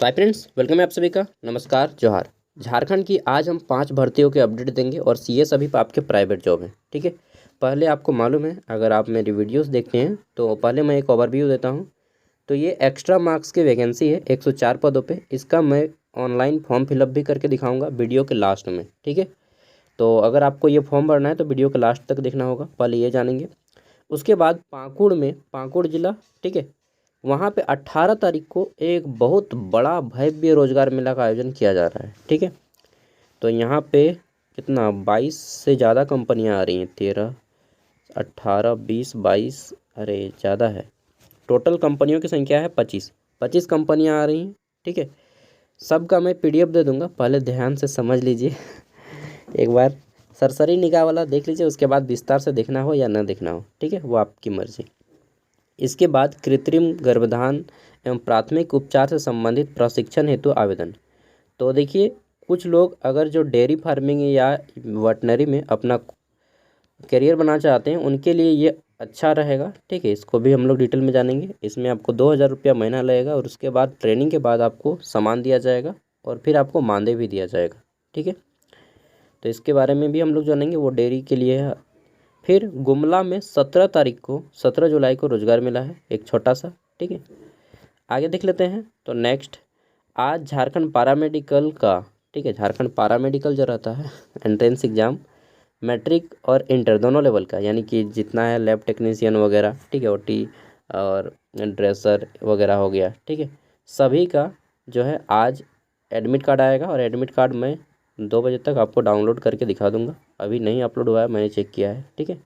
तो hi friends, welcome है आप सभी का। नमस्कार, जोहार। झारखंड की आज हम 5 भर्तियों के अपडेट देंगे और सीए सभी आपके प्राइवेट जॉब हैं। ठीक है। पहले आपको मालूम है, अगर आप मेरी वीडियोस देखते हैं तो पहले मैं एक ओवरव्यू देता हूं। तो ये एक्स्ट्रा मार्क्स की वैकेंसी है 104 पदों पे। इसका मैं ऑनलाइन फॉर्म फिलअप भी करके दिखाऊँगा वीडियो के लास्ट में। ठीक है। तो अगर आपको ये फॉर्म भरना है तो वीडियो के लास्ट तक देखना होगा, पहले ये जानेंगे। उसके बाद पाकुड़ जिला, ठीक है, वहाँ पे 18 तारीख को एक बहुत बड़ा भव्य रोजगार मेला का आयोजन किया जा रहा है। ठीक है। तो यहाँ पे कितना 22 से ज़्यादा कंपनियाँ आ रही हैं। 13, 18, 20, 22, अरे ज़्यादा है। टोटल कंपनियों की संख्या है 25 कंपनियाँ आ रही हैं। ठीक है। सबका मैं पीडीएफ दे दूँगा, पहले ध्यान से समझ लीजिए। एक बार सरसरी निगाह वाला देख लीजिए, उसके बाद विस्तार से देखना हो या न देखना हो, ठीक है, वो आपकी मर्ज़ी। इसके बाद कृत्रिम गर्भधान एवं प्राथमिक उपचार से संबंधित प्रशिक्षण हेतु आवेदन। तो देखिए, कुछ लोग अगर जो डेयरी फार्मिंग या वेटनरी में अपना करियर बनाना चाहते हैं, उनके लिए ये अच्छा रहेगा। ठीक है। इसको भी हम लोग डिटेल में जानेंगे। इसमें आपको 2000 रुपया महीना लगेगा और उसके बाद ट्रेनिंग के बाद आपको सामान दिया जाएगा और फिर आपको मानदेय भी दिया जाएगा। ठीक है। तो इसके बारे में भी हम लोग जानेंगे, वो डेयरी के लिए है। फिर गुमला में 17 जुलाई को रोजगार मिला है, एक छोटा सा। ठीक है। आगे देख लेते हैं। तो नेक्स्ट, आज झारखंड पारामेडिकल का, ठीक है, झारखंड पारामेडिकल जो रहता है एंट्रेंस एग्जाम, मैट्रिक और इंटर दोनों लेवल का, यानी कि जितना है लैब टेक्नीशियन वगैरह, ठीक है, ओटी और ड्रेसर वगैरह हो गया, ठीक है, सभी का जो है आज एडमिट कार्ड आएगा। और एडमिट कार्ड मैं 2 बजे तक आपको डाउनलोड करके दिखा दूंगा। अभी नहीं अपलोड हुआ है, मैंने चेक किया है। ठीक है।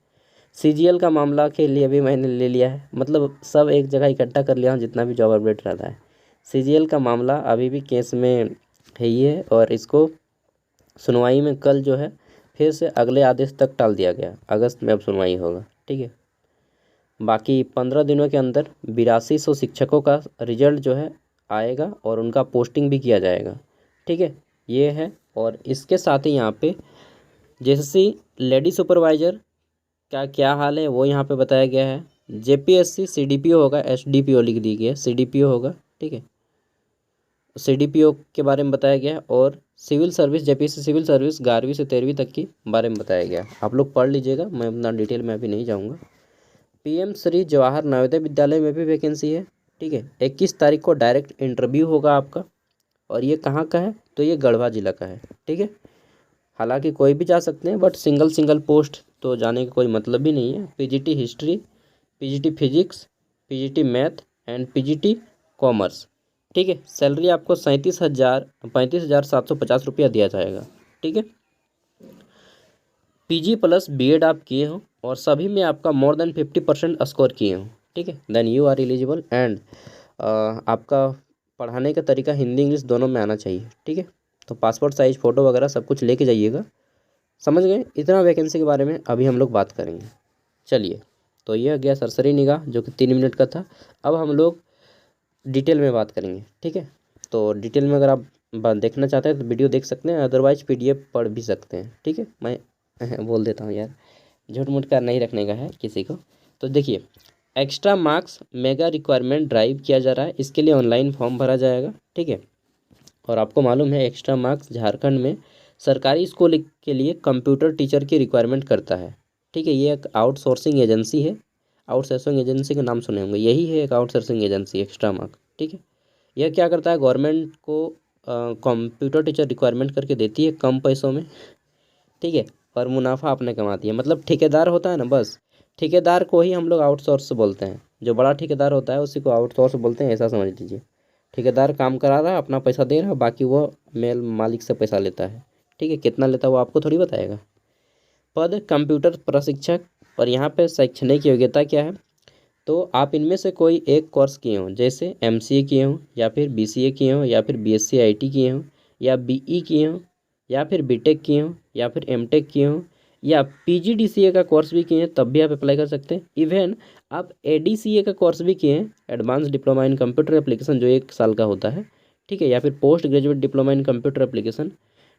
सीजीएल का मामला के लिए भी मैंने ले लिया है, मतलब सब एक जगह इकट्ठा कर लिया हूँ जितना भी जॉब अपडेट रहता है। सीजीएल का मामला अभी भी केस में है ही है और इसको सुनवाई में कल जो है फिर से अगले आदेश तक टाल दिया गया। अगस्त में अब सुनवाई होगा। ठीक है। बाकी 15 दिनों के अंदर 8200 शिक्षकों का रिजल्ट जो है आएगा और उनका पोस्टिंग भी किया जाएगा। ठीक है। ये है। और इसके साथ ही यहाँ पे जैसे लेडी सुपरवाइजर का क्या हाल है वो यहाँ पे बताया गया है। जेपीएससी सीडीपीओ होगा, एसडीपीओ लिख दी गई है, सीडीपीओ होगा। ठीक है। सीडीपीओ के बारे में बताया गया है। और civil service, JPSC civil service 11वीं से 13वीं तक की बारे में बताया गया। आप लोग पढ़ लीजिएगा, मैं उतना डिटेल में अभी नहीं जाऊँगा। पीएम श्री जवाहर नवोदय विद्यालय में भी वैकेंसी है। ठीक है। 21 तारीख को डायरेक्ट इंटरव्यू होगा आपका। और ये कहाँ का है? तो ये गढ़वा जिला का है। ठीक है। हालांकि कोई भी जा सकते हैं, बट सिंगल पोस्ट तो जाने का कोई मतलब भी नहीं है। PGT history, PGT physics, PGT math and PGT commerce. ठीक है। सैलरी आपको 35,750 रुपया दिया जाएगा। ठीक है। पीजी प्लस बीएड आप किए हो और सभी में आपका मोर देन 50% स्कोर किए हो। ठीक है। Then you are eligible. And आपका पढ़ाने का तरीका हिंदी इंग्लिश दोनों में आना चाहिए। ठीक है। तो पासपोर्ट साइज फ़ोटो वगैरह सब कुछ लेके जाइएगा। समझ गए? इतना वैकेंसी के बारे में अभी हम लोग बात करेंगे। चलिए, तो यह गया सरसरी निगाह जो कि 3 मिनट का था। अब हम लोग डिटेल में बात करेंगे। ठीक है। तो डिटेल में अगर आप देखना चाहते हैं तो वीडियो देख सकते हैं, अदरवाइज पीडीएफ पढ़ भी सकते हैं। ठीक है। मैं बोल देता हूँ यार, झूठ मूठ का नहीं रखने का है किसी को। तो देखिए, extra marks mega requirement drive किया जा रहा है। इसके लिए ऑनलाइन फॉर्म भरा जाएगा। ठीक है। और आपको मालूम है एक्स्ट्रा मार्क्स झारखंड में सरकारी स्कूल के लिए कंप्यूटर टीचर की रिक्वायरमेंट करता है। ठीक है। ये एक आउटसोर्सिंग एजेंसी है। आउटसोर्सिंग एजेंसी का नाम सुने होंगे, यही है एक आउटसोर्सिंग एजेंसी एक्स्ट्रा मार्क। ठीक है। यह क्या करता है, गवर्नमेंट को कंप्यूटर टीचर रिक्वायरमेंट करके देती है कम पैसों में। ठीक है। और मुनाफा आपने कमाती है, मतलब ठेकेदार होता है ना, बस ठेकेदार को ही हम लोग आउटसोर्स बोलते हैं। जो बड़ा ठेकेदार होता है उसी को आउटसोर्स बोलते हैं, ऐसा समझ लीजिए। ठेकेदार काम करा रहा है, अपना पैसा दे रहा है, बाकी वो मेल मालिक से पैसा लेता है। ठीक है। कितना लेता है वो आपको थोड़ी बताएगा। पद कंप्यूटर प्रशिक्षक। और यहाँ पे शैक्षणिक योग्यता क्या है, तो आप इनमें से कोई एक कोर्स किए हों, जैसे एमसीए किए हों या फिर बीसीए किए हों या फिर बीएससी आईटी किए हों या बीई किए हों या फिर बीटेक किए हों या फिर एमटेक किए हों या पीजीडीसीए का कोर्स भी किए हैं, तब भी आप अप्लाई कर सकते हैं। इवन आप एडीसीए का कोर्स भी किए हैं, advance diploma in computer application, जो 1 साल का होता है। ठीक है। या फिर post graduate diploma in computer application.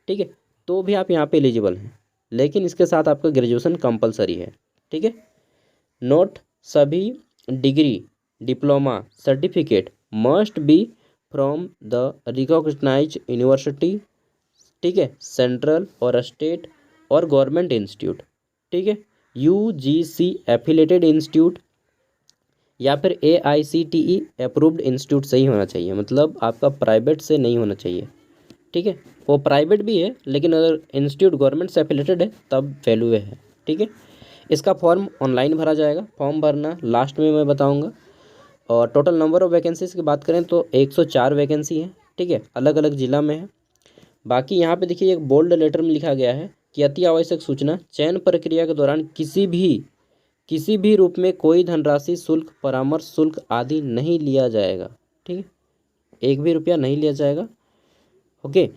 ठीक है। तो भी आप यहाँ पे एलिजिबल हैं, लेकिन इसके साथ आपका ग्रेजुएशन कंपलसरी है। ठीक है। नोट, सभी degree, diploma, certificate must be from the recognised university, ठीक है, सेंट्रल और स्टेट और गवर्नमेंट इंस्टीट्यूट, ठीक है, यूजीसी एफिलेटेड इंस्टीट्यूट या फिर एआईसीटीई अप्रूव्ड इंस्टीट्यूट सही होना चाहिए, मतलब आपका प्राइवेट से नहीं होना चाहिए, ठीक है। वो प्राइवेट भी है लेकिन अगर इंस्टीट्यूट गवर्नमेंट से एफिलेटेड है तब वैल्यू है, ठीक है। इसका फॉर्म ऑनलाइन भरा जाएगा, फॉर्म भरना लास्ट में मैं बताऊंगा। और टोटल नंबर ऑफ़ वैकेंसीज़ की बात करें तो 104 वैकेंसी है, ठीक है, अलग अलग ज़िला में है। बाकी यहाँ पे देखिए एक बोल्ड लेटर में लिखा गया है कि अति आवश्यक सूचना, चयन प्रक्रिया के दौरान किसी भी रूप में कोई धनराशि, शुल्क, परामर्श शुल्क आदि नहीं लिया जाएगा, ठीक है, 1 भी रुपया नहीं लिया जाएगा, ओके।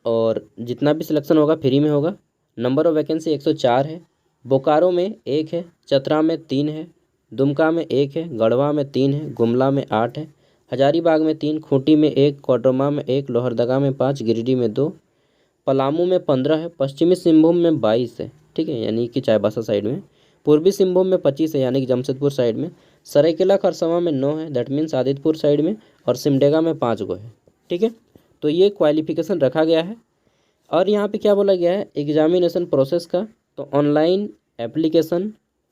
और जितना भी सिलेक्शन होगा फ्री में होगा। नंबर ऑफ़ वैकेंसी 104 है। बोकारो में 1 है, चतरा में 3 है, दुमका में 1 है, गढ़वा में 3 है, गुमला में 8 है, हजारीबाग में 3, खूंटी में 1, कोडरमा में 1, लोहरदगा में 5, गिरिडीह में 2, पलामू में 15 है, पश्चिमी सिंहभूम में 22 है, ठीक है, यानी कि चाईबासा साइड में, पूर्वी सिंहभूम में 25 है यानी कि जमशेदपुर साइड में, सरायकेला खरसावां में 9 है, दैट मीन्स आदितपुर साइड में, और सिमडेगा में 5 गो है, ठीक है। तो ये क्वालिफिकेशन रखा गया है। और यहाँ पे क्या बोला गया है एग्जामिनेशन प्रोसेस का, तो ऑनलाइन एप्लीकेशन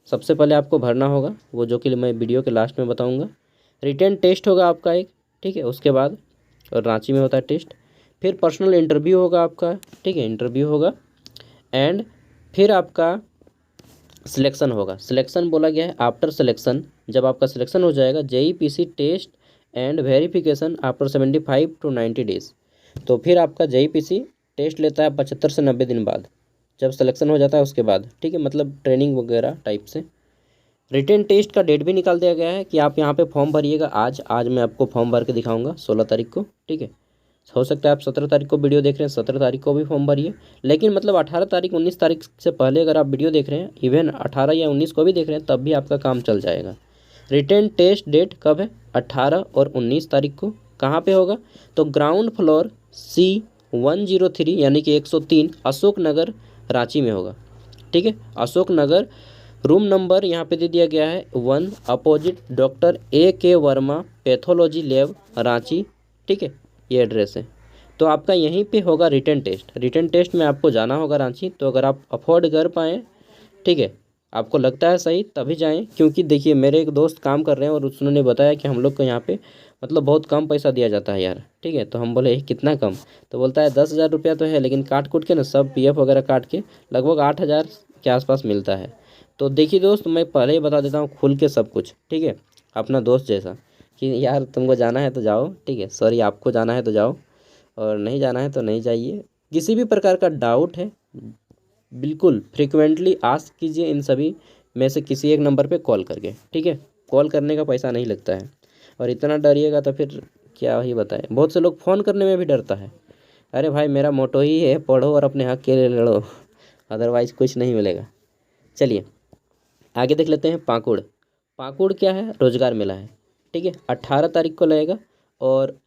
सबसे पहले आपको भरना होगा, वो जो कि मैं वीडियो के लास्ट में बताऊँगा। रिटन टेस्ट होगा आपका एक, ठीक है, उसके बाद और रांची में होता है टेस्ट, फिर पर्सनल इंटरव्यू होगा आपका, ठीक है, इंटरव्यू होगा, एंड फिर आपका सिलेक्शन होगा। सिलेक्शन बोला गया है आफ्टर सिलेक्शन, जब आपका सिलेक्शन हो जाएगा JEPC test and verification after 75 to 90 days, तो फिर आपका JEPC टेस्ट लेता है 75 से 90 दिन बाद, जब सिलेक्शन हो जाता है उसके बाद, ठीक है, मतलब ट्रेनिंग वगैरह टाइप से। रिटन टेस्ट का डेट भी निकाल दिया गया है कि आप यहाँ पे फॉर्म भरिएगा। आज मैं आपको फॉर्म भर के दिखाऊंगा 16 तारीख को, ठीक है। हो सकता है आप 17 तारीख को वीडियो देख रहे हैं, 17 तारीख को भी फॉर्म भरिए, लेकिन मतलब 18 तारीख 19 तारीख से पहले अगर आप वीडियो देख रहे हैं, इवन 18 या 19 को भी देख रहे हैं, तब भी आपका काम चल जाएगा। रिटन टेस्ट डेट कब है? 18 और 19 तारीख को। कहाँ पे होगा? तो ग्राउंड फ्लोर C103 यानी कि 103 अशोक नगर रांची में होगा, ठीक है। अशोक नगर, रूम नंबर यहाँ पे दे दिया गया है 1, opposite doctor AK Verma pathology lab Ranchi, ठीक है, ये एड्रेस है। तो आपका यहीं पे होगा रिटन टेस्ट। रिटन टेस्ट में आपको जाना होगा रांची, तो अगर आप अफोर्ड कर पाएँ, ठीक है, आपको लगता है सही तभी जाएं, क्योंकि देखिए मेरे एक दोस्त काम कर रहे हैं और उन्होंने बताया कि हम लोग को यहाँ पे मतलब बहुत कम पैसा दिया जाता है यार, ठीक है। तो हम बोले कितना कम? तो बोलता है 10,000 रुपया तो है, लेकिन काट कूट के ना सब PF वगैरह काट के लगभग 8,000 के आसपास मिलता है। तो देखिए दोस्त, मैं पहले ही बता देता हूँ खुल के सब कुछ, ठीक है, अपना दोस्त जैसा, कि यार तुमको जाना है तो जाओ, ठीक है, सॉरी आपको जाना है तो जाओ, और नहीं जाना है तो नहीं जाइए। किसी भी प्रकार का डाउट है बिल्कुल फ्रिक्वेंटली आस्क कीजिए, इन सभी में से किसी एक नंबर पे कॉल करके, ठीक है। कॉल करने का पैसा नहीं लगता है, और इतना डरिएगा तो फिर क्या ही बताएं। बहुत से लोग फ़ोन करने में भी डरता है। अरे भाई मेरा मोटो ही है, पढ़ो और अपने हक के लिए लड़ो, अदरवाइज़ कुछ नहीं मिलेगा। चलिए आगे देख लेते हैं। पाकुड़, पाकुड़ क्या है? रोजगार मेला है, ठीक है, 18 तारीख को लगेगा, और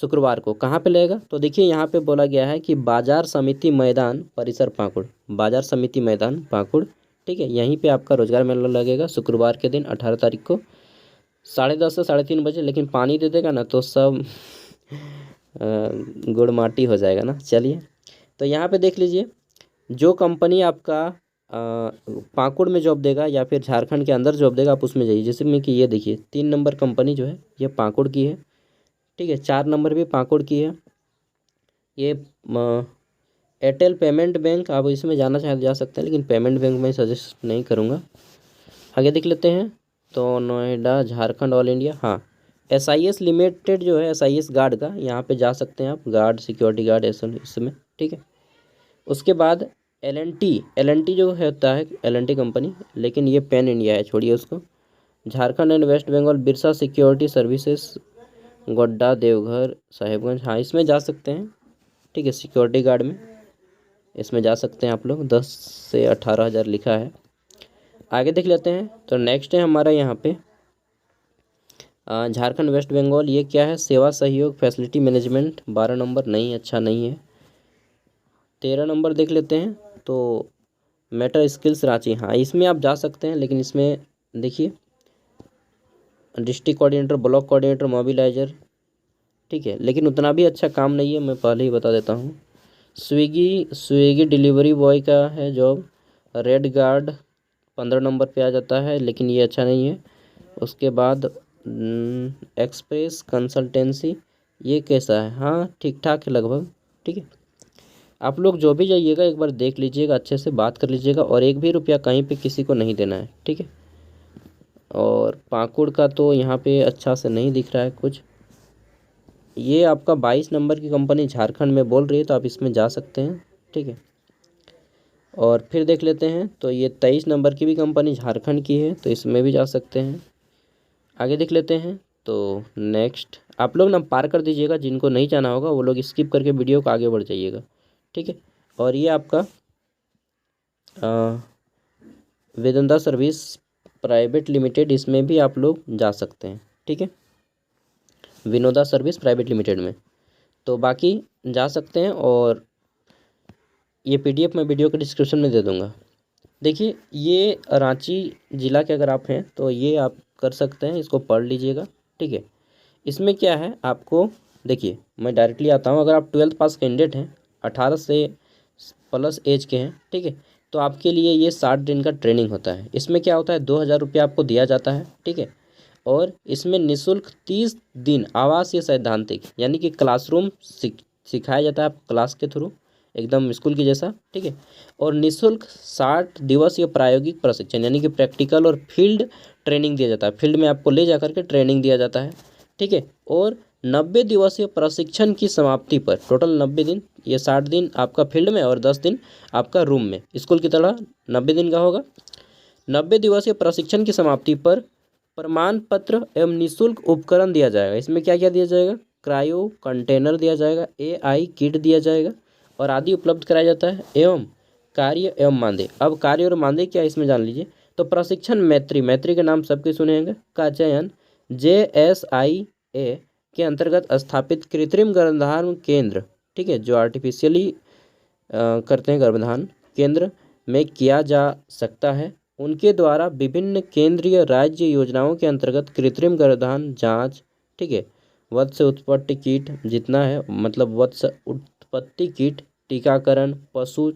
शुक्रवार को। कहाँ पे लगेगा? तो देखिए यहाँ पे बोला गया है कि बाजार समिति मैदान परिसर पाकुड़, बाजार समिति मैदान पाकुड़, ठीक है, यहीं पे आपका रोजगार मेला लगेगा शुक्रवार के दिन 18 तारीख को 10:30 से 3:30 बजे। लेकिन पानी दे देगा ना तो सब गुड़ माटी हो जाएगा ना। चलिए तो यहाँ पे देख लीजिए, जो कंपनी आपका पाकुड़ में जॉब देगा या फिर झारखंड के अंदर जॉब देगा, आप उसमें जाइए। जैसे में कि ये देखिए 3 नंबर कंपनी जो है ये पाकुड़ की है, ठीक है, 4 नंबर भी पाकुड़ की है। ये एयरटेल पेमेंट बैंक, आप इसमें जाना चाहे जा सकते हैं, लेकिन पेमेंट बैंक में सजेस्ट नहीं करूँगा। आगे देख लेते हैं। तो नोएडा झारखंड ऑल इंडिया, हाँ, SIS लिमिटेड जो है SIS गार्ड का, यहाँ पे जा सकते हैं आप, गार्ड सिक्योरिटी गार्ड इसमें, ठीक है। उसके बाद L&T जो होता है L&T कंपनी, लेकिन ये पैन इंडिया है, छोड़िए उसको। Jharkhand and west Bengal Birsa security services Godda Deoghar Sahebganj, हाँ इसमें जा सकते हैं, ठीक है, सिक्योरिटी गार्ड में इसमें जा सकते हैं आप लोग। 10 से 18 हज़ार लिखा है। आगे देख लेते हैं। तो नेक्स्ट है हमारा यहाँ पे झारखंड वेस्ट बंगाल, ये क्या है? सेवा सहयोग फैसिलिटी मैनेजमेंट, 12 नंबर, नहीं अच्छा नहीं है। 13 नंबर देख लेते हैं। तो मेटर स्किल्स रांची, हाँ इसमें आप जा सकते हैं, लेकिन इसमें देखिए district coordinator, block coordinator, mobiliser, ठीक है, लेकिन उतना भी अच्छा काम नहीं है, मैं पहले ही बता देता हूँ। स्विगी डिलीवरी बॉय का है जॉब, रेड गार्ड 15 नंबर पे आ जाता है, लेकिन ये अच्छा नहीं है। उसके बाद एक्सप्रेस कंसल्टेंसी, ये कैसा है? हाँ ठीक ठाक है लगभग, ठीक है। आप लोग जो भी जाइएगा एक बार देख लीजिएगा, अच्छे से बात कर लीजिएगा, और 1 भी रुपया कहीं पे किसी को नहीं देना है, ठीक है। और पाकुड़ का तो यहाँ पे अच्छा से नहीं दिख रहा है कुछ। ये आपका 22 नंबर की कंपनी झारखंड में बोल रही है, तो आप इसमें जा सकते हैं, ठीक है। और फिर देख लेते हैं, तो ये 23 नंबर की भी कंपनी झारखंड की है, तो इसमें भी जा सकते हैं। आगे देख लेते हैं, तो नेक्स्ट आप लोग ना पार कर दीजिएगा, जिनको नहीं जाना होगा वो लोग स्किप करके वीडियो को आगे बढ़ जाइएगा, ठीक है। और ये आपका वेदांता सर्विस प्राइवेट लिमिटेड, इसमें भी आप लोग जा सकते हैं, ठीक है। विनोदा सर्विस प्राइवेट लिमिटेड में तो बाकी जा सकते हैं। और ये PDF मैं वीडियो के डिस्क्रिप्शन में दे दूँगा। देखिए ये रांची ज़िला के अगर आप हैं तो ये आप कर सकते हैं, इसको पढ़ लीजिएगा, ठीक है। इसमें क्या है आपको, देखिए मैं डायरेक्टली आता हूँ। अगर आप 12th पास कैंडिडेट हैं, 18 से प्लस एज के हैं, ठीक है, तो आपके लिए ये 60 दिन का ट्रेनिंग होता है। इसमें क्या होता है, 2000 रुपया आपको दिया जाता है, ठीक है। और इसमें निःशुल्क 30 दिन आवासीय सैद्धांतिक यानी कि क्लासरूम सिखाया जाता है आप क्लास के थ्रू, एकदम स्कूल की जैसा, ठीक है। और निःशुल्क 60 दिवसीय प्रायोगिक प्रशिक्षण यानी कि प्रैक्टिकल और फील्ड ट्रेनिंग दिया जाता है। फील्ड में आपको ले जा करके ट्रेनिंग दिया जाता है, ठीक है। और 90 दिवसीय प्रशिक्षण की समाप्ति पर, टोटल 90 दिन, ये 60 दिन आपका फील्ड में और 10 दिन आपका रूम में, स्कूल की तरह 90 दिन का होगा। 90 दिवसीय प्रशिक्षण की समाप्ति पर प्रमाण पत्र एवं निःशुल्क उपकरण दिया जाएगा। इसमें क्या क्या दिया जाएगा, क्रायो कंटेनर दिया जाएगा, AI किट दिया जाएगा और आदि उपलब्ध कराया जाता है। एवं कार्य एवं मानदेय, अब कार्य और मानदेय क्या इसमें जान लीजिए। तो प्रशिक्षण मैत्री के नाम सबके सुने होंगे का चयन JSIA के अंतर्गत स्थापित कृत्रिम गर्भधारण केंद्र, ठीक है, जो आर्टिफिशियली करते हैं गर्भधान केंद्र में किया जा सकता है। उनके द्वारा विभिन्न केंद्रीय राज्य योजनाओं के अंतर्गत कृत्रिम गर्भधान जांच, ठीक है, वत्स उत्पत्ति किट जितना है, मतलब वत्स उत्पत्ति किट, टीकाकरण, पशु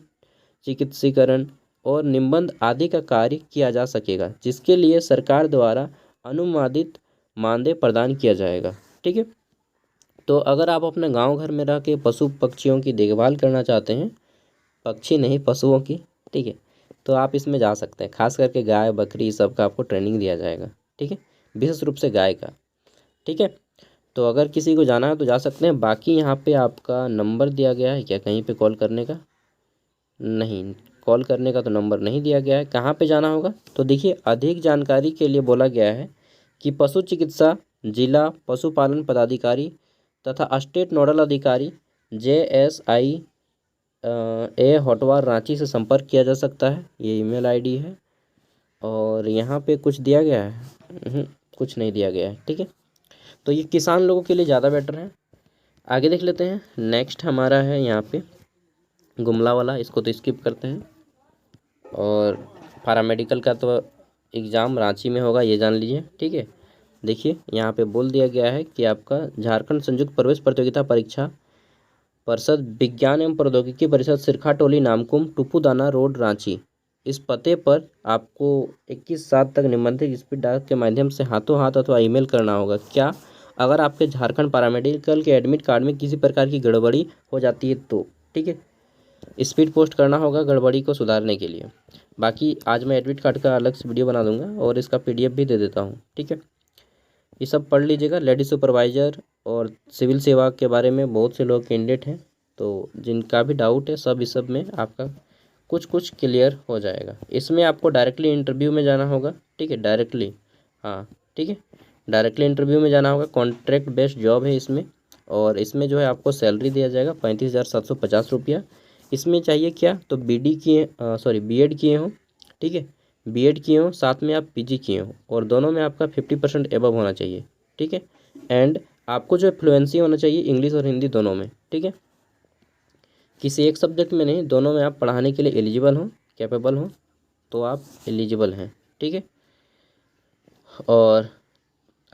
चिकित्सीकरण और निबंध आदि का कार्य किया जा सकेगा, जिसके लिए सरकार द्वारा अनुमानित मानदेय प्रदान किया जाएगा, ठीक है। तो अगर आप अपने गांव घर में रह के पशु पक्षियों की देखभाल करना चाहते हैं, पक्षी नहीं पशुओं की, ठीक है, तो आप इसमें जा सकते हैं। खास करके गाय बकरी सबका आपको ट्रेनिंग दिया जाएगा, ठीक है, विशेष रूप से गाय का, ठीक है। तो अगर किसी को जाना है तो जा सकते हैं। बाकी यहाँ पे आपका नंबर दिया गया है क्या कहीं पे कॉल करने का? नहीं, कॉल करने का तो नंबर नहीं दिया गया है। कहाँ पे जाना होगा, तो देखिए अधिक जानकारी के लिए बोला गया है कि पशु चिकित्सा जिला पशुपालन पदाधिकारी तथा स्टेट नोडल अधिकारी JSI होटवार रांची से संपर्क किया जा सकता है, ये ईमेल ID है। और यहाँ पे कुछ दिया गया है? कुछ नहीं दिया गया है, ठीक है। तो ये किसान लोगों के लिए ज़्यादा बेटर है। आगे देख लेते हैं। नेक्स्ट हमारा है यहाँ पे गुमला वाला, इसको तो स्किप करते हैं। और पैरामेडिकल का तो एग्ज़ाम रांची में होगा, ये जान लीजिए, ठीक है। देखिए यहाँ पे बोल दिया गया है कि आपका झारखंड संयुक्त प्रवेश प्रतियोगिता परीक्षा परिषद विज्ञान एवं प्रौद्योगिकी परिषद सिरखा टोली नामकुम टुपुदाना रोड रांची, इस पते पर आपको 21/7 तक निबंधित स्पीड डाक के माध्यम से हाथों हाथ अथवा ईमेल करना होगा। क्या? अगर आपके झारखंड पैरामेडिकल के एडमिट कार्ड में किसी प्रकार की गड़बड़ी हो जाती है तो, ठीक है, स्पीड पोस्ट करना होगा गड़बड़ी को सुधारने के लिए। बाकी आज मैं एडमिट कार्ड का अलग से वीडियो बना दूंगा और इसका PDF भी दे देता हूँ, ठीक है। ये सब पढ़ लीजिएगा। लेडीज सुपरवाइज़र और सिविल सेवा के बारे में बहुत से लोग कैंडिडेट हैं, तो जिनका भी डाउट है सब इस सब में आपका कुछ कुछ क्लियर हो जाएगा। इसमें आपको डायरेक्टली इंटरव्यू में जाना होगा, ठीक है, डायरेक्टली, हाँ ठीक है, डायरेक्टली इंटरव्यू में जाना होगा। कॉन्ट्रैक्ट बेस्ड जॉब है इसमें, और इसमें जो है आपको सैलरी दिया जाएगा 35,750 रुपया। इसमें चाहिए क्या, तो B.Ed किए हों, ठीक है, B.Ed किए हों, साथ में आप PG किए हों, और दोनों में आपका 50% एबव होना चाहिए, ठीक है। एंड आपको जो फ्लुएंसी होना चाहिए इंग्लिश और हिंदी दोनों में, ठीक है, किसी एक सब्जेक्ट में नहीं, दोनों में आप पढ़ाने के लिए एलिजिबल हों, कैपेबल हों, तो आप एलिजिबल हैं, ठीक है। और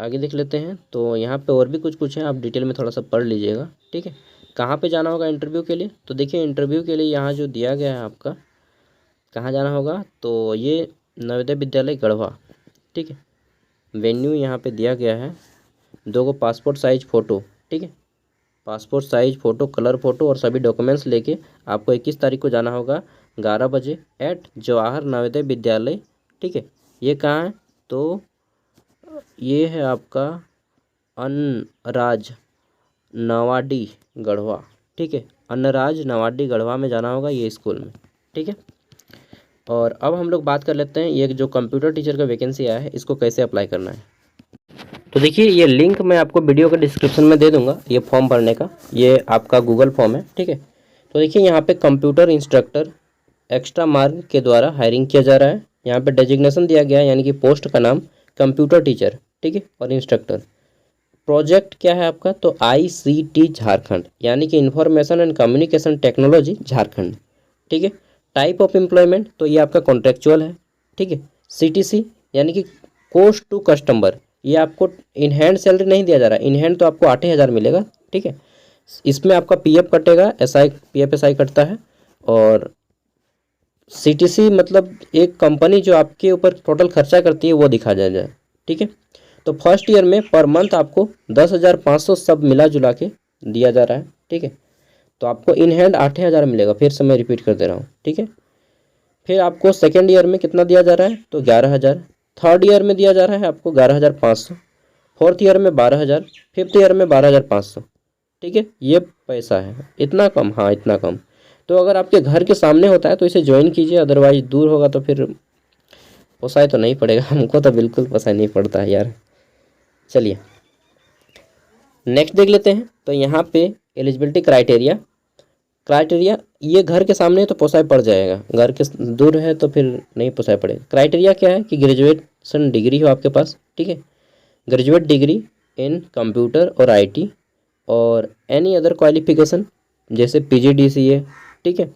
आगे देख लेते हैं। तो यहाँ पे और भी कुछ कुछ है, आप डिटेल में थोड़ा सा पढ़ लीजिएगा, ठीक है। कहाँ पे जाना होगा इंटरव्यू के लिए? तो देखिए इंटरव्यू के लिए यहाँ जो दिया गया है आपका, कहाँ जाना होगा, तो ये नवोदय विद्यालय गढ़वा, ठीक है। वेन्यू यहाँ पे दिया गया है, 2 पासपोर्ट साइज फ़ोटो, ठीक है। Passport size photo, colour photo और सभी डॉक्यूमेंट्स लेके आपको 21 तारीख को जाना होगा 11 बजे एट जवाहर नवोदय विद्यालय, ठीक है। ये कहाँ है? तो ये है आपका अन्नराज नवाडी गढ़वा, ठीक है। अन्नराज नवाडी गढ़वा में जाना होगा ये स्कूल में, ठीक है। और अब हम लोग बात कर लेते हैं ये जो कंप्यूटर टीचर का वैकेंसी आया है इसको कैसे अप्लाई करना है। तो देखिए ये लिंक मैं आपको वीडियो के डिस्क्रिप्शन में दे दूंगा, ये फॉर्म भरने का, ये आपका गूगल फॉर्म है, ठीक है। तो देखिए यहाँ पे कंप्यूटर इंस्ट्रक्टर एक्स्ट्रा मार्क के द्वारा हायरिंग किया जा रहा है। यहाँ पे डेजिग्नेशन दिया गया है, यानी कि पोस्ट का नाम कंप्यूटर टीचर, ठीक है, और इंस्ट्रक्टर। प्रोजेक्ट क्या है आपका? तो ICT झारखंड, यानी कि information and communication technology Jharkhand, ठीक है। टाइप ऑफ एम्प्लॉयमेंट, तो ये आपका कॉन्ट्रेक्चुअल है, ठीक है। CTC यानी कि कोस्ट टू कस्टमर, ये आपको इन हैंड सैलरी नहीं दिया जा रहा है, इन हैंड तो आपको 8,000 मिलेगा, ठीक है। इसमें आपका PF कटेगा, PF SI कटता है। और CTC मतलब एक कंपनी जो आपके ऊपर टोटल खर्चा करती है वो दिखा जाए, ठीक है। तो फर्स्ट ईयर में पर मंथ आपको 10,500 सब मिला जुला के दिया जा रहा है, ठीक है। तो आपको इन हैंड 8,000 मिलेगा, फिर से मैं रिपीट कर दे रहा हूँ, ठीक है। फिर आपको सेकेंड ईयर में कितना दिया जा रहा है? तो 11,000। थर्ड ईयर में दिया जा रहा है आपको 11,500। फोर्थ ईयर में 12,000। फिफ्थ ईयर में 12,500, ठीक है। ये पैसा है, इतना कम, हाँ इतना कम। तो अगर आपके घर के सामने होता है तो इसे ज्वाइन कीजिए, अदरवाइज दूर होगा तो फिर पोसाई तो नहीं पड़ेगा, हमको तो बिल्कुल पोसाई नहीं पड़ता है यार। चलिए नेक्स्ट देख लेते हैं। तो यहाँ पे एलिजिबिलिटी क्राइटेरिया ये घर के सामने है तो पोसाई पड़ जाएगा, घर के दूर है तो फिर नहीं पोसाई पड़ेगा। क्राइटेरिया क्या है कि ग्रेजुएशन डिग्री हो आपके पास, ठीक है। ग्रेजुएट डिग्री इन कंप्यूटर और IT और एनी अदर क्वालिफिकेशन जैसे PGDCA, ठीक है।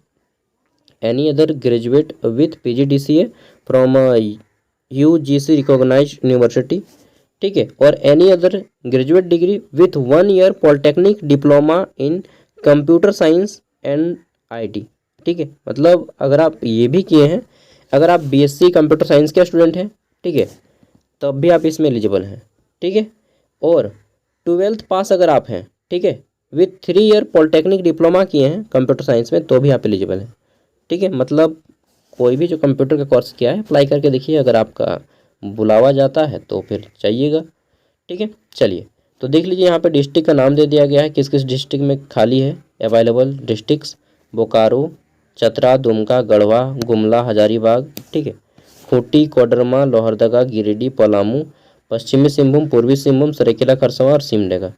Any other graduate with PGDCA from UGC recognised university, ठीक है। और any other graduate degree with 1 year polytechnic diploma in computer science and IT, ठीक है। मतलब अगर आप ये भी किए हैं, अगर आप BSc कंप्यूटर साइंस के स्टूडेंट हैं, ठीक है, तब भी आप इसमें एलिजिबल हैं, ठीक है। और 12th पास अगर आप हैं, ठीक है, विथ 3 ईयर पॉलिटेक्निक डिप्लोमा किए हैं कंप्यूटर साइंस में, तो भी आप एलिजिबल हैं, ठीक है। मतलब कोई भी जो कंप्यूटर का कोर्स किया है अप्लाई करके देखिए, अगर आपका बुलावा जाता है तो फिर चाहिएगा, ठीक है। चलिए तो देख लीजिए यहाँ पे डिस्ट्रिक्ट का नाम दे दिया गया है, किस किस डिस्ट्रिक्ट में खाली है। अवेलेबल डिस्ट्रिक्ट्स बोकारो, चतरा, दुमका, गढ़वा, गुमला, हजारीबाग, ठीक है, खूंटी, कोडरमा, लोहरदगा, गिरिडीह, पलामू, पश्चिमी सिंहभूम, पूर्वी सिंहभूम, सरायकेला खरसावां और Simdega.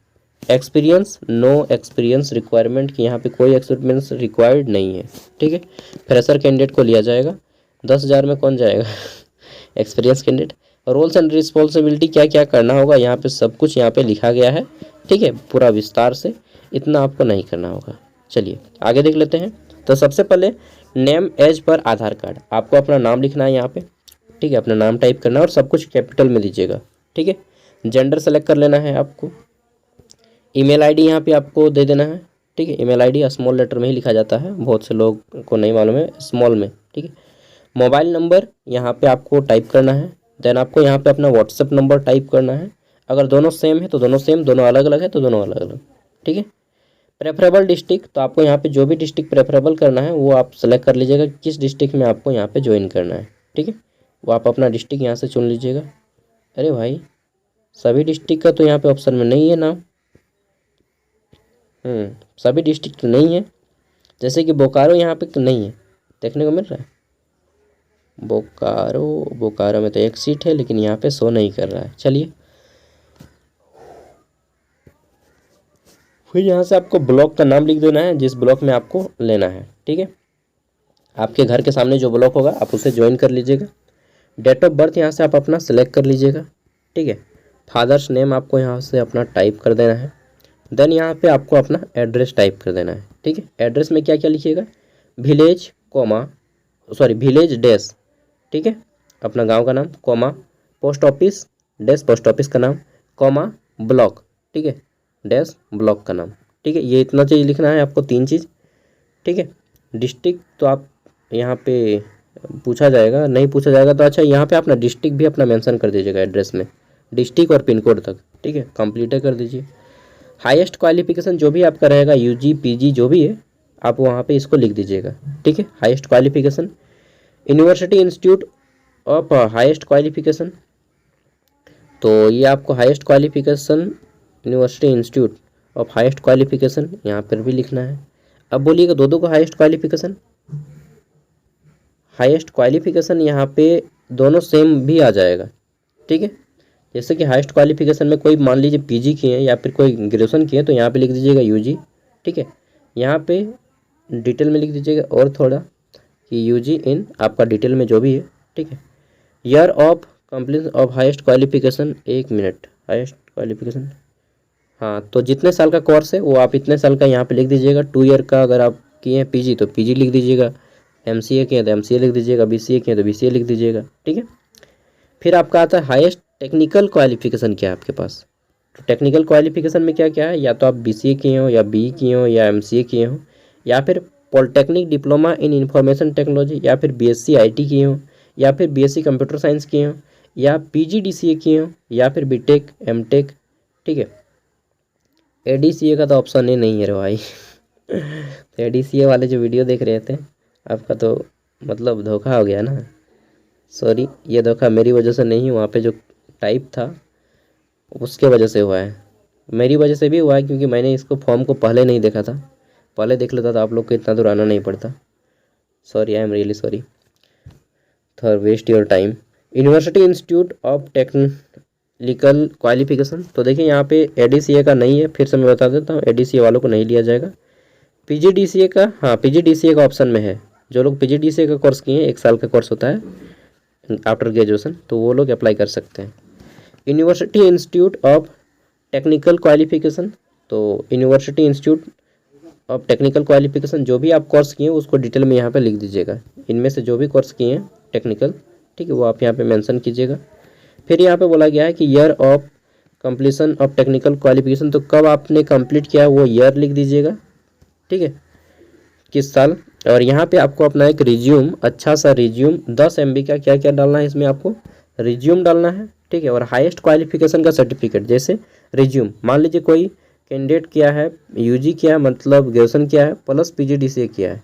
Experience, no experience requirement, की यहाँ पे कोई एक्सपीरियंस रिक्वायर्ड नहीं है, ठीक है। फ्रेशर कैंडिडेट को लिया जाएगा, 10,000 में कौन जाएगा experience candidate. Roles and responsibility क्या क्या करना होगा यहाँ पे सब कुछ यहाँ पे लिखा गया है, ठीक है, पूरा विस्तार से, इतना आपको नहीं करना होगा। चलिए आगे देख लेते हैं। तो सबसे पहले नेम एज पर आधार कार्ड, आपको अपना नाम लिखना है यहाँ पे, ठीक है, अपना नाम टाइप करना है और सब कुछ कैपिटल में दीजिएगा, ठीक है। जेंडर सेलेक्ट कर लेना है आपको। ईमेल आईडी यहाँ पे आपको दे देना है, ठीक है। ईमेल आईडी स्मॉल लेटर में ही लिखा जाता है, बहुत से लोग को नहीं मालूम है, स्मॉल में, ठीक है। मोबाइल नंबर यहाँ पे आपको टाइप करना है। देन आपको यहाँ पे अपना व्हाट्सएप नंबर टाइप करना है। अगर दोनों सेम है तो दोनों सेम, दोनों अलग अलग है तो दोनों अलग अलग, ठीक है। प्रेफरेबल डिस्ट्रिक्ट, तो आपको यहाँ पे जो भी डिस्ट्रिक्ट प्रेफरेबल करना है वो आप सेलेक्ट कर लीजिएगा, किस डिस्ट्रिक्ट में आपको यहाँ पे ज्वाइन करना है, ठीक है। वो आप अपना डिस्ट्रिक्ट यहाँ से चुन लीजिएगा। अरे भाई सभी डिस्ट्रिक्ट का तो यहाँ पे ऑप्शन में नहीं है नाम, सभी डिस्ट्रिक्ट तो नहीं है, जैसे कि बोकारो यहाँ पे तो नहीं है, देखने को मिल रहा है। बोकारो में तो एक सीट है लेकिन यहाँ पे शो नहीं कर रहा है। चलिए फिर यहाँ से आपको ब्लॉक का नाम लिख देना है, जिस ब्लॉक में आपको लेना है, ठीक है। आपके घर के सामने जो ब्लॉक होगा आप उसे ज्वाइन कर लीजिएगा। डेट ऑफ बर्थ यहाँ से आप अपना सेलेक्ट कर लीजिएगा, ठीक है। फादर्स नेम आपको यहाँ से अपना टाइप कर देना है। देन यहाँ पे आपको अपना एड्रेस टाइप कर देना है, ठीक है। एड्रेस में क्या क्या लिखिएगा, विलेज डैश, ठीक है, अपना गांव का नाम, comma, post office dash post office का नाम, कॉमा ब्लॉक, ठीक है, डैश ब्लॉक का नाम, ठीक है। ये इतना चीज़ लिखना है आपको, 3 चीज़, ठीक है। डिस्ट्रिक्ट तो आप यहाँ पे पूछा जाएगा, नहीं पूछा जाएगा तो अच्छा यहाँ पे अपना डिस्ट्रिक्ट भी अपना मेंशन कर दीजिएगा एड्रेस में, डिस्ट्रिक्ट और पिन कोड तक, ठीक है, कंप्लीट कर दीजिए। हाईएस्ट क्वालिफिकेशन जो भी आपका रहेगा, यूजी पीजी जो भी है, आप वहाँ पे इसको लिख दीजिएगा, ठीक है। Highest qualification, university institute of highest qualification, तो ये आपको highest qualification university institute of highest qualification यहाँ पर भी लिखना है। अब बोलिएगा दो को हाईएस्ट क्वालिफिकेशन, हाईएस्ट क्वालिफिकेशन यहाँ पे दोनों सेम भी आ जाएगा, ठीक है। जैसे कि हाईएस्ट क्वालिफिकेशन में कोई मान लीजिए पीजी किए हैं या फिर कोई ग्रेजुएशन किए हैं तो यहाँ पे लिख दीजिएगा यूजी, ठीक है। यहाँ पे डिटेल में लिख दीजिएगा और थोड़ा कि यूजी इन आपका डिटेल में जो भी है, ठीक है। Year of completion of highest qualification, 1 minute, highest qualification, हाँ, तो जितने साल का कोर्स है वो आप इतने साल का यहाँ पे लिख दीजिएगा। 2 ईयर का अगर आप किए हैं पीजी तो पीजी लिख दीजिएगा, एमसीए किए तो एमसीए लिख दीजिएगा, बीसीए किए तो बीसीए लिख दीजिएगा, ठीक है। फिर आपका आता है हाईएस्ट टेक्निकल क्वालिफिकेशन क्या है आपके पास। तो टेक्निकल क्वालिफिकेशन में क्या क्या है, या तो आप बीसीए किए हो या बीई किए हो या एमसीए किए हो या फिर पॉलिटेक्निक डिप्लोमा इन इंफॉर्मेशन टेक्नोलॉजी या फिर बीएससी आईटी किए हो या फिर बीएससी कंप्यूटर साइंस किए हो या पीजीडीसीए किए हो या फिर बीटेक एमटेक, ठीक है। एडीसीए का तो ऑप्शन ही नहीं है रे भाई तो एडीसीए वाले जो वीडियो देख रहे थे आपका तो मतलब धोखा हो गया ना, सॉरी, ये धोखा मेरी वजह से नहीं, वहाँ पे जो टाइप था उसके वजह से हुआ है, मेरी वजह से भी हुआ है क्योंकि मैंने इसको फॉर्म को पहले नहीं देखा था, पहले देख लेता तो आप लोग को इतना दूर आना नहीं पड़ता। Sorry, I am really sorry for waste your time. University institute of technical qualification, तो देखिए यहाँ पे एडीसीए का नहीं है, फिर से मैं बता देता हूँ, एडीसीए वालों को नहीं लिया जाएगा। पीजीडीसीए का, हाँ, पीजीडीसीए का ऑप्शन में है, जो लोग पीजीडीसीए का कोर्स किए हैं, 1 साल का कोर्स होता है आफ्टर ग्रेजुएशन, तो वो लोग अप्लाई कर सकते हैं। University institute of technical qualification, तो university institute of technical qualification जो भी आप कोर्स किए हैं उसको डिटेल में यहाँ पे लिख दीजिएगा, इनमें से जो भी कोर्स किए हैं टेक्निकल, ठीक है, वो आप यहाँ पे मेंशन कीजिएगा। फिर यहाँ पे बोला गया है कि year of completion of technical qualification, तो कब आपने कंप्लीट किया वो ईयर लिख दीजिएगा, ठीक है, किस साल। और यहाँ पे आपको अपना एक रिज्यूम, अच्छा सा रिज्यूम 10 MB का क्या क्या डालना है इसमें, आपको रिज्यूम डालना है, ठीक है। और हाईएस्ट क्वालिफिकेशन का सर्टिफिकेट, जैसे रिज्यूम मान लीजिए कोई कैंडिडेट किया है, यूजी किया है, मतलब ग्रेजुएशन किया है प्लस पीजीडीसीए किया है,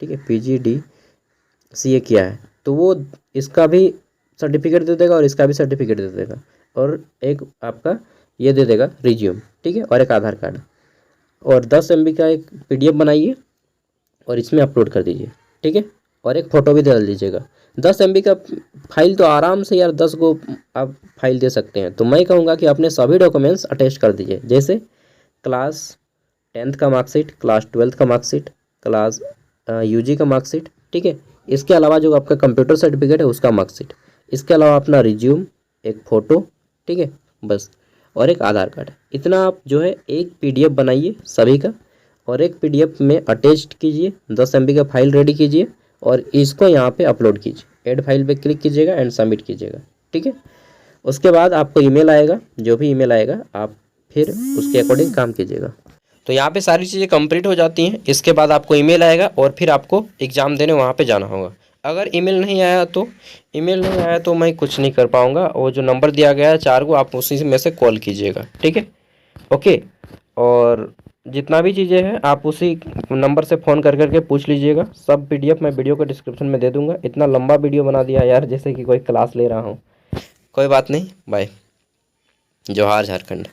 ठीक है, पीजीडीसीए किया है, तो वो इसका भी सर्टिफिकेट दे देगा और इसका भी सर्टिफिकेट दे देगा और एक आपका ये दे देगा रिज्यूम, ठीक है, और एक आधार कार्ड, और 10 MB का एक PDF बनाइए और इसमें अपलोड कर दीजिए, ठीक है, और एक फ़ोटो भी डाल दीजिएगा। 10 MB का फाइल तो आराम से यार 10 को आप फाइल दे सकते हैं, तो मैं कहूँगा कि अपने सभी डॉक्यूमेंट्स अटैच कर दीजिए, जैसे क्लास 10th का मार्कशीट, क्लास 12th का मार्कशीट, क्लास यूजी का मार्कशीट, ठीक है। इसके अलावा जो आपका कंप्यूटर सर्टिफिकेट है उसका मार्कशीट, इसके अलावा अपना रिज्यूम, एक फ़ोटो, ठीक है, बस, और एक आधार कार्ड। इतना आप जो है एक PDF बनाइए सभी का और एक PDF में अटैच कीजिए, 10 MB का फाइल रेडी कीजिए और इसको यहाँ पे अपलोड कीजिए, ऐड फाइल पे क्लिक कीजिएगा एंड सबमिट कीजिएगा, ठीक है। उसके बाद आपको ईमेल आएगा, जो भी ईमेल आएगा आप फिर उसके अकॉर्डिंग काम कीजिएगा। तो यहाँ पे सारी चीज़ें कंप्लीट हो जाती हैं, इसके बाद आपको ईमेल आएगा और फिर आपको एग्ज़ाम देने वहाँ पे जाना होगा। अगर ईमेल नहीं आया तो मैं कुछ नहीं कर पाऊँगा, और जो नंबर दिया गया है 4 को, आप उसी में से कॉल कीजिएगा, ठीक है, ओके। और जितना भी चीज़ें हैं आप उसी नंबर से फ़ोन कर करके पूछ लीजिएगा। सब PDF मैं वीडियो को डिस्क्रिप्शन में दे दूँगा। इतना लंबा वीडियो बना दिया यार, जैसे कि कोई क्लास ले रहा हूँ, कोई बात नहीं, बाय। जोहार झारखंड।